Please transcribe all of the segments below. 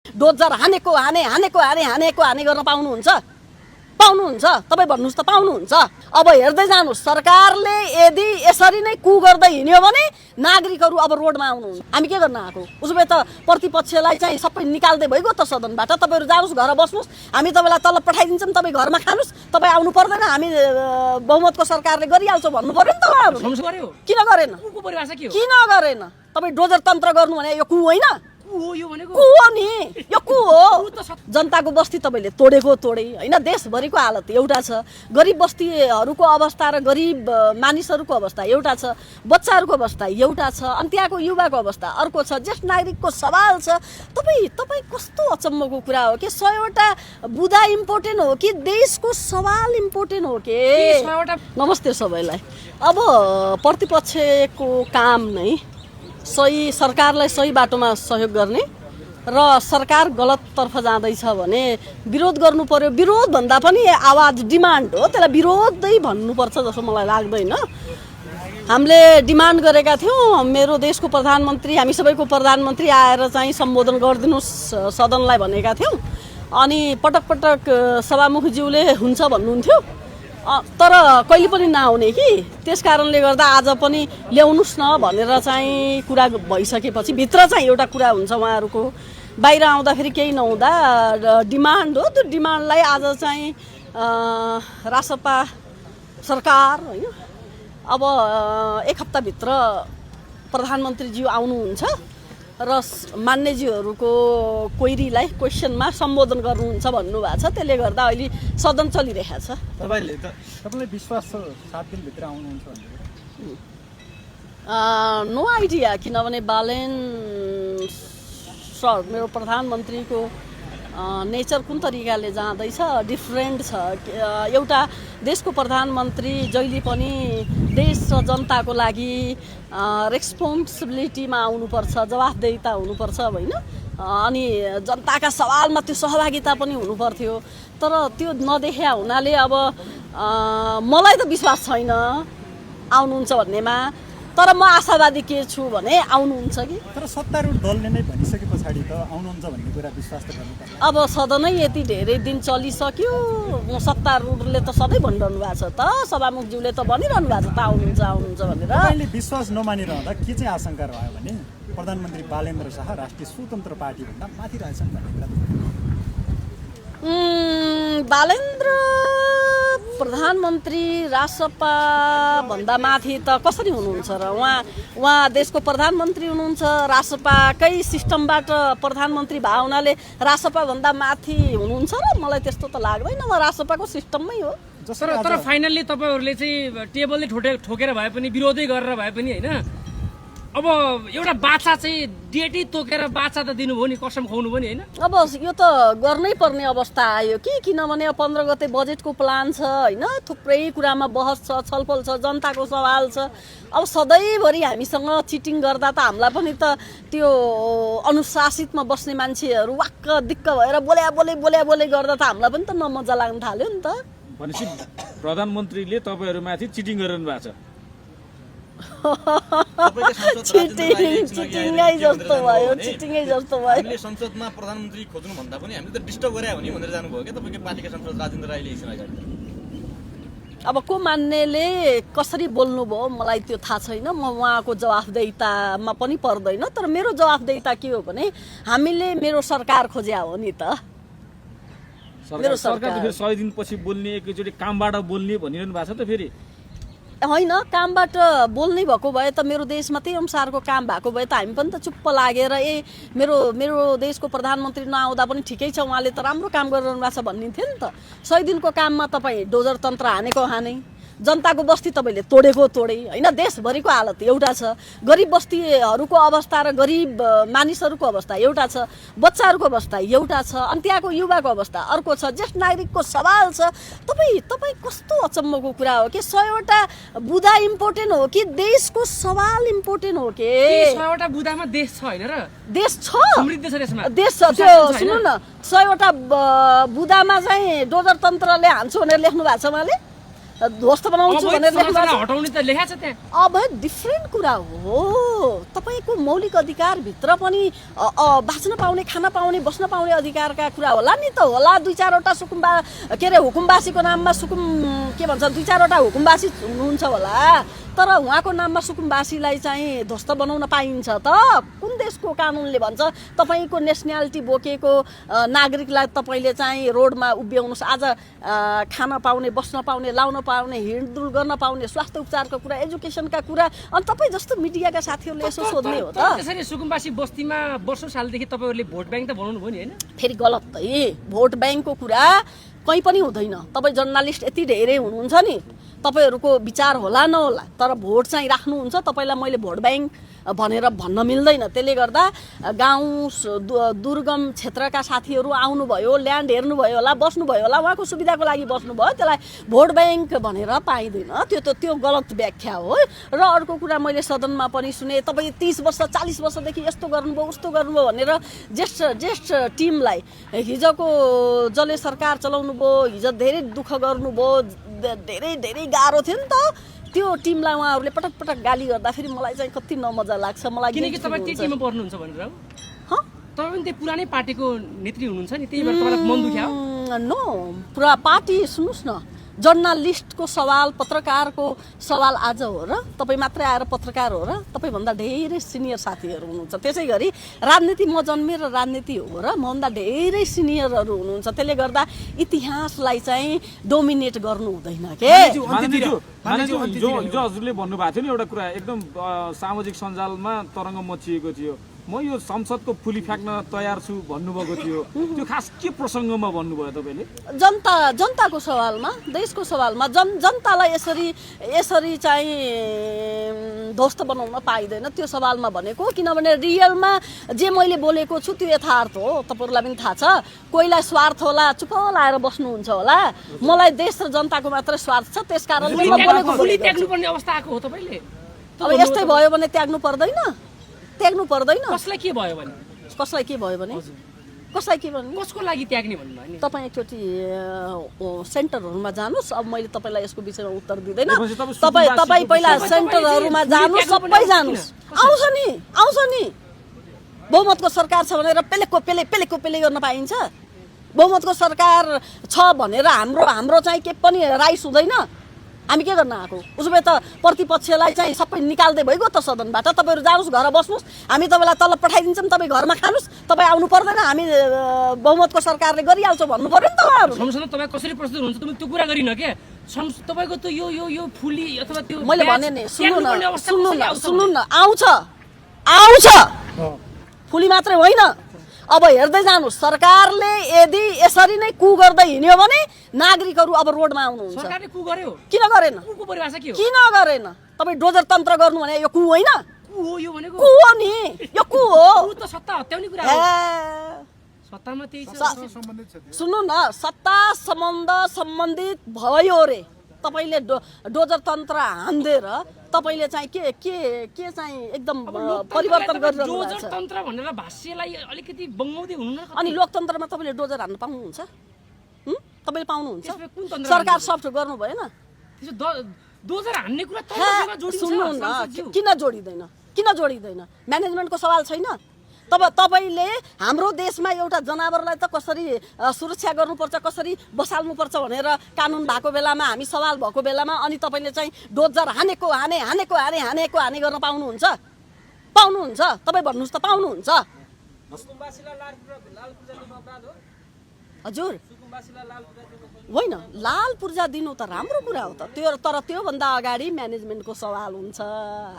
Dozer हानेको हाने गर्न पाउनुहुन्छ तपाईँ भन्नुहोस् त पाउनुहुन्छ। अब हेर्दै जानुहोस्, सरकारले यदि यसरी नै कु गर्दै हिँड्यो भने नागरिकहरू अब रोडमा आउनुहुन्छ। हामी के गर्न आएको? उसो भए त प्रतिपक्षलाई चाहिँ सबै निकाल्दै भइगयो त सदनबाट। तपाईँहरू जानुहोस्, घर बस्नुहोस्, हामी तपाईँलाई तलब पठाइदिन्छौँ, तपाईँ घरमा खानुहोस्, तपाईँ आउनु पर्दैन, हामी बहुमतको सरकारले गरिहाल्छौँ भन्नु पर्यो नि त उहाँहरू। किन गरेन? किन गरेन? तपाईँ डोजर तन्त्र गर्नु भने यो कु होइन? कु हो नि, यो कु हो। जनताको बस्ती तपाईँले तोडे होइन। देशभरिको हालत एउटा छ, गरिब बस्तीहरूको अवस्था र गरिब मानिसहरूको अवस्था एउटा छ, बच्चाहरूको अवस्था एउटा छ, अनि त्यहाँको युवाको अवस्था अर्को छ, ज्येष्ठ नागरिकको सवाल छ। तपाईँ कस्तो अचम्मको कुरा हो कि 100वटा बुदा इम्पोर्टेन्ट हो कि देशको सवाल इम्पोर्टेन्ट हो कि? नमस्ते सबैलाई। अब प्रतिपक्षको काम नै सही सरकारलाई सही बाटोमा सहयोग गर्ने र सरकार गलततर्फ जाँदैछ भने विरोध गर्नु पर्यो। विरोध भन्दा पनि आवाज डिमान्ड हो, त्यसलाई विरोधै भन्नुपर्छ जस्तो मलाई लाग्दैन। हामीले डिमान्ड गरेका थियौँ, मेरो देशको प्रधानमन्त्री, हामी सबैको प्रधानमन्त्री आएर चाहिँ सम्बोधन गरिदिनुहोस् सदनलाई भनेका थियौँ। अनि पटक पटक सभामुखज्यूले हुन्छ भन्नुहुन्थ्यो, तर कहिले पनि नआउने कि। त्यस कारणले गर्दा आज पनि ल्याउनुहोस् न भनेर चाहिँ कुरा भइसकेपछि भित्र चाहिँ एउटा कुरा हुन्छ उहाँहरूको, बाहिर आउँदाखेरि केही नहुँदा डिमान्ड हो। त्यो डिमान्डलाई आज चाहिँ रासपा सरकार होइन, अब एक हप्ताभित्र प्रधानमन्त्रीज्यू आउनुहुन्छ र मान्यज्यूहरूको क्वेरीलाई क्वेसनमा सम्बोधन गर्नुहुन्छ भन्नुभएको छ। त्यसले गर्दा अहिले सदन चलिरहेको छ। तपाईँलाई विश्वास छ 7 दिनभित्र आउनुहुन्छ भनेर? नो आइडिया, किनभने बालेन सर मेरो प्रधानमन्त्रीको नेचर कुन तरिकाले जाँदैछ डिफ्रेन्ट छ। एउटा देशको प्रधानमन्त्री जहिले पनि देश र जनताको लागि रेस्पोन्सिबिलिटीमा आउनुपर्छ, जवाफदेहिता हुनुपर्छ होइन। अनि जनताका सवालमा त्यो सहभागिता पनि हुनुपर्थ्यो, तर त्यो नदेखा हुनाले अब मलाई त विश्वास छैन आउनुहुन्छ भन्नेमा। तर म आशावादी के छु भने आउनुहुन्छ कि। तर सत्तारूढ दलले नै भनिसके पछाडि त आउनुहुन्छ भन्ने कुरा विश्वास त गर्नुपर्छ। अब सदनै यति धेरै दिन चलिसक्यो, सत्तारूढले त सधैँ भनिरहनु भएको छ त, सभामुखज्यूले त भनिरहनु भएको छ त आउनुहुन्छ भनेर। तपाईँले विश्वास नमानिरहँदा के चाहिँ आशंका रह्यो भने प्रधानमन्त्री बालेन्द्र शाह राष्ट्रिय स्वतन्त्र पार्टीभन्दा माथि रहेछन् भन्ने कुरा? बालेन्द्र प्रधानमन्त्री रासपा भन्दा माथि त कसरी हुनुहुन्छ र? उहाँ देशको प्रधानमन्त्री हुनुहुन्छ, रासपाकै सिस्टमबाट प्रधानमन्त्री भए हुनाले रासपा भन्दा माथि हुनुहुन्छ र? मलाई त्यस्तो त लाग्दैन, म रासपाको सिस्टममै हो। तर फाइनल्ली तपाईँहरूले चाहिँ टेबलले ठोकेर भए पनि विरोधै गरेर भए पनि होइन, अब एउटा बाछा चाहिँ डेटै तोकेर बाछा त दिनुभयो नि, कसम खुवाउनु पनि होइन। अब यो त गर्नै पर्ने अवस्था आयो कि, किनभने 15 गते बजेटको प्लान छ होइन, थुप्रै कुरामा बहस छ, छलफल छ, जनताको सवाल छ। अब सधैँभरि हामीसँग चिटिङ गर्दा त हामीलाई पनि त त्यो अनुशासितमा बस्ने मान्छेहरू वाक्क दिक्क भएर बोले गर्दा त हामीलाई पनि त नमजा लाग्न थाल्यो नि त। भनेपछि प्रधानमन्त्रीले तपाईँहरूमाथि चिटिङ गरिरहनु भएको छ? चिटिङै जस्तो भयो। हामीले संसदमा प्रधानमन्त्री खोज्नु भन्दा पनि हामीले त डिस्टर्ब गरे हो नि भनेर जानुभयो क्या तपाईँको पार्टीका सांसद राजेन्द्र राईले एकछिन अगाडि। अब को मान्नेले कसरी बोल्नुभयो मलाई त्यो थाहा छैन, म उहाँको जवाफदेहितामा पनि पर्दैन। तर मेरो जवाफदेहिता के हो भने हामीले मेरो सरकार खोज्या हो नि त। मेरो सरकार 100 दिनपछि बोल्ने, एकैचोटि कामबाट बोल्ने भनिरहनु भएको छ त फेरि? होइन, कामबाट बोल्नै भएको भए त मेरो देशमा त्यही अनुसारको काम भएको भए त हामी पनि त चुप्प लागेर मेरो देशको प्रधानमन्त्री नआउँदा पनि ठिकै छ, उहाँले त राम्रो काम गरिरहनु भएको छ भनिन्थ्यो नि त। 100 दिनको काममा तपाईँ डोजर तन्त्र हाने, जनताको बस्ती तपाईँले तोडे होइन। देशभरिको हालत एउटा छ, गरिब बस्तीहरूको अवस्था र गरिब मानिसहरूको अवस्था एउटा छ, बच्चाहरूको अवस्था एउटा छ, अनि त्यहाँको युवाको अवस्था अर्को छ, ज्येष्ठ नागरिकको सवाल छ। तपाईँ कस्तो अचम्मको कुरा हो कि 100वटा बुदा इम्पोर्टेन्ट हो कि देशको सवाल इम्पोर्टेन्ट हो कि? 100वटा बुदामा देश छ होइन र? देश छ, समृद्ध छ देशमा, देश छ। त्यो सुन्नु न, 100वटा बुदामा चाहिँ डोजर तन्त्रले हान्छु भनेर लेख्नु भएको छ उहाँले। ध्वस्त बनाउँछु भनेर लेख्नु भएको छ। हटाउने त लेखा छ त्यहाँ। अब डिफ्रेन्ट कुरा हो। तपाईँको मौलिक अधिकारभित्र पनि बाँच्न पाउने, खान पाउने, बस्न पाउने अधिकारका कुरा होला नि त। होला 2-4वटा हुकुमबासीको नाममा के भन्छ 2-4वटा हुकुमबासी हुनुहुन्छ होला, तर उहाँको नाममा सुकुम्बासीलाई चाहिँ ध्वस्त बनाउन पाइन्छ त? कुन देशको कानुनले भन्छ तपाईँको नेसनालिटी बोकेको नागरिकलाई तपाईँले चाहिँ रोडमा उभ्याउनुहोस्? आज खान पाउने, बस्न पाउने, लाउन पाउने, हिँडडुल गर्न पाउने, स्वास्थ्य उपचारको कुरा, एजुकेसनका कुरा, अनि तपाईँ जस्तो मिडियाका साथीहरूले यसो सोध्ने हो त? त्यसरी सुकुम्बासी बस्तीमा वर्षौं सालदेखि तपाईँहरूले भोट ब्याङ्क त बनाउनु भयो नि, होइन? फेरि गलत है। भोट ब्याङ्कको कुरा कहीँ पनि हुँदैन। तपाईँ जर्नलिस्ट यति धेरै हुनुहुन्छ नि, तपाईँहरूको विचार होला नहोला, तर भोट चाहिँ राख्नुहुन्छ। तपाईँलाई मैले भोट ब्याङ्क भनेर भन्न मिल्दैन। त्यसले गर्दा गाउँ दुर्गम क्षेत्रका साथीहरू आउनुभयो, ल्यान्ड हेर्नुभयो होला, बस्नुभयो होला, उहाँको सुविधाको लागि बस्नुभयो, त्यसलाई भोट ब्याङ्क भनेर पाइँदैन। त्यो गलत व्याख्या हो। र अर्को कुरा मैले सदनमा पनि सुने, तपाईँ 30 वर्ष 40 वर्षदेखि यस्तो गर्नुभयो उस्तो गर्नुभयो भनेर ज्येष्ठ टिमलाई हिजोको जसले सरकार चलाउनु भयो, हिजो धेरै दुःख गर्नुभयो, धेरै गाह्रो थियो नि त। त्यो टिमलाई उहाँहरूले पटक पटक गाली गर्दाखेरि मलाई चाहिँ कति नमजा लाग्छ। मलाई किनकि तपाईँ त्यो टिममा पर्नुहुन्छ भनेर हो? तपाईँ पनि त्यो पुरानै पार्टीको नेत्री हुनुहुन्छ नि, त्यही भएर तपाईँलाई मन दुख्यो? नो, पुरा पार्टी सुन्नुहोस् न, जर्नलिस्टको सवाल, पत्रकारको सवाल आज हो र? तपाईँ मात्रै आएर पत्रकार हो र? तपाईँभन्दा धेरै सिनियर साथीहरू हुनुहुन्छ। त्यसै गरी राजनीति म जन्मेर राजनीति हो र? मभन्दा धेरै सिनियरहरू हुनुहुन्छ। त्यसले गर्दा इतिहासलाई चाहिँ डोमिनेट गर्नु हुँदैन के। जो हजुरले भन्नुभएको थियो नि एउटा कुरा, एकदम सामाजिक सञ्जालमा तरङ्ग मचिएको थियो, म यो संसदको फुली फ्याँक्न तयार छु भन्नुभएको थियो। त्यो खास के प्रसङ्गमा भन्नुभयो तपाईँले? जनताको सवालमा, देशको सवालमा। जनतालाई यसरी चाहिँ ध्वस्त बनाउन पाइँदैन, त्यो सवालमा भनेको। किनभने रियलमा जे मैले बोलेको छु त्यो यथार्थ हो। तपाईँहरूलाई पनि थाहा छ, कोहीलाई स्वार्थ होला, चुप लाएर बस्नुहुन्छ होला। मलाई देश र जनताको मात्रै स्वार्थ छ, त्यसकारणले म बोलेको त्याग्नुपर्ने अवस्था आएको हो तपाईँले? अब यस्तै भयो भने त्याग्नु पर्दैन? त्याग्नु पर्दैन? कसलाई के भयो भने? कसलाई के भयो भने? कसलाई के भन्नु? कसको लागि त्याग्ने भन्नुभयो नि? तपाईँ एकचोटि सेन्टरहरूमा जानुहोस्। अब मैले तपाईँलाई यसको विषयमा उत्तर दिँदैन। तपाईँ पहिला सेन्टरहरूमा जानुहोस्, सबै जानुहोस्। आउँछ नि बहुमतको सरकार छ भनेर पेलेको गर्न पाइन्छ? बहुमतको सरकार छ भनेर हाम्रो चाहिँ के पनि राइस हुँदैन? हामी के गर्न आएको? उसो भए त प्रतिपक्षलाई चाहिँ सबै निकाल्दै भइगयो त सदनबाट। तपाईँहरू जानुहोस्, घर बस्नुहोस्, हामी तपाईँलाई तलब पठाइदिन्छौँ, तपाईँ घरमा खानुहोस्, तपाईँ आउनु पर्दैन, हामी बहुमतको सरकारले गरिहाल्छौँ भन्नु पर्यो नि त उहाँहरू। सँगसँगै तपाईँ कसरी प्रस्तुत हुन्छ तपाईँ त्यो कुरा गरिन के? तपाईँको त यो फुली अथवा त्यो मैले भने नि, सुन्नु न, आउँछ फुली मात्रै होइन। अब हेर्दै जानुहोस्, सरकारले यदि यसरी नै कु गर्दै हिँड्यो भने नागरिकहरू अब रोडमा आउनुहुन्छ। सरकारले कु गर्यो? किन गरेन? कुको परिभाषा के हो? किन गरेन? तपाईँ डोजर तन्त्र गर्नु भने यो कु होइन? कु हो यो भनेको? कु हो नि, यो कु हो। कु त सत्ता हत्याउने कुरा हो। सत्तामा त्यही छ। सुन्नु न, सत्ता सम्बन्धित भयो रे। तपाईँले डोजर तन्त्र हान्देर तपाईँले चाहिँ के चाहिँ एकदम परिवर्तन गरिरहनु भएको छ। डोजर तन्त्र भनेर भाष्यलाई अलिकति बङ्गाउँदै हुनु न। अनि लोकतन्त्रमा तपाईँले डोजर हान्न पाउनुहुन्छ? तपाईँले पाउनुहुन्छ? सरकार सफ्ट गर्नु भएन? डोजर हान्ने कुरा तन्त्रसँग जोडिन्छ। सुन्नु न, किन जोडिँदैन? म्यानेजमेन्टको सवाल छैन? तपाईँले हाम्रो देशमा एउटा जनावरलाई त कसरी सुरक्षा गर्नुपर्छ, कसरी बसाल्नुपर्छ भनेर कानुन भएको बेलामा, हामी सवाल भएको बेलामा, अनि तपाईँले चाहिँ डोजर हाने गर्न पाउनुहुन्छ? तपाईँ भन्नुहोस् त, पाउनुहुन्छ? हजुर होइन, लाल पूर्जा दिनु त राम्रो कुरा हो त, तर त्योभन्दा अगाडि म्यानेजमेन्टको सवाल हुन्छ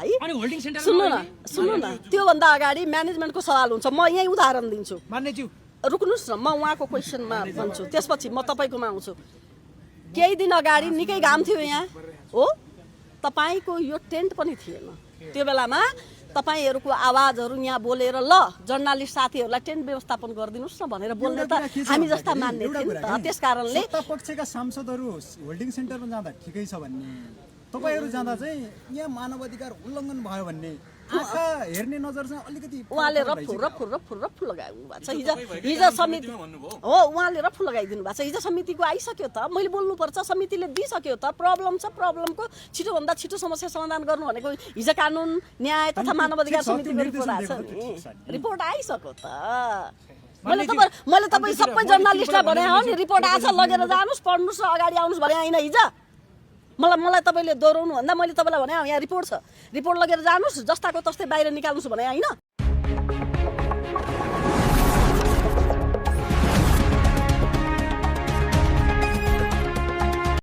है। सुन्नु न, त्योभन्दा अगाडि म्यानेजमेन्टको सवाल हुन्छ। म यही उदाहरण दिन्छु, रुक्नुहोस् न, म उहाँको क्वेसनमा भन्छु, त्यसपछि म तपाईँकोमा आउँछु। केही दिन अगाडि निकै घाम थियो यहाँ हो, तपाईँको यो टेन्ट पनि थिएन। त्यो बेलामा तपाईँहरूको आवाजहरू यहाँ बोलेर ल जर्नलिस्ट साथीहरूलाई टेन्ट व्यवस्थापन गरिदिनुहोस् न भनेर बोल्ने त हामी जस्ता मान्ने थियौँ नि त। त्यस कारणले सत्तापक्षका सांसदहरू होल्डिङ सेन्टरमा जाँदा ठिकै छ भन्ने, तपाईँहरू जाँदा चाहिँ यहाँ मानव अधिकार उल्लङ्घन भयो भन्ने आँखा हेर्ने नजर चाहिँ अलिकति उहाँले रफु लगाउनु भएको छ हिजो समिति भन्नुभयो हो उहाँले रफु लगाइदिनु भएको छ हिजो समितिको आइसक्यो त मैले बोल्नुपर्छ समितिले दिइसक्यो त प्रब्लम छ प्रब्लमको छिटोभन्दा छिटो समस्या समाधान गर्नु भनेको हिजो कानुन न्याय तथा मानव अधिकार समितिको रिपोर्ट आएको छ नि रिपोर्ट आइसक्यो त मैले तपाईँ सबै जर्नलिस्टलाई भने हो नि रिपोर्ट आछ लगेर जानुहोस् पढ्नुहोस् र अगाडि आउनुहोस् भने होइन हिजो मलाई तपाईँले दोहोऱ्याउनु भन्दा मैले तपाईँलाई भने यहाँ रिपोर्ट छ रिपोर्ट लगेर जानुहोस् जस्ताको तस्तै बाहिर निकाल्नुहोस् भने होइन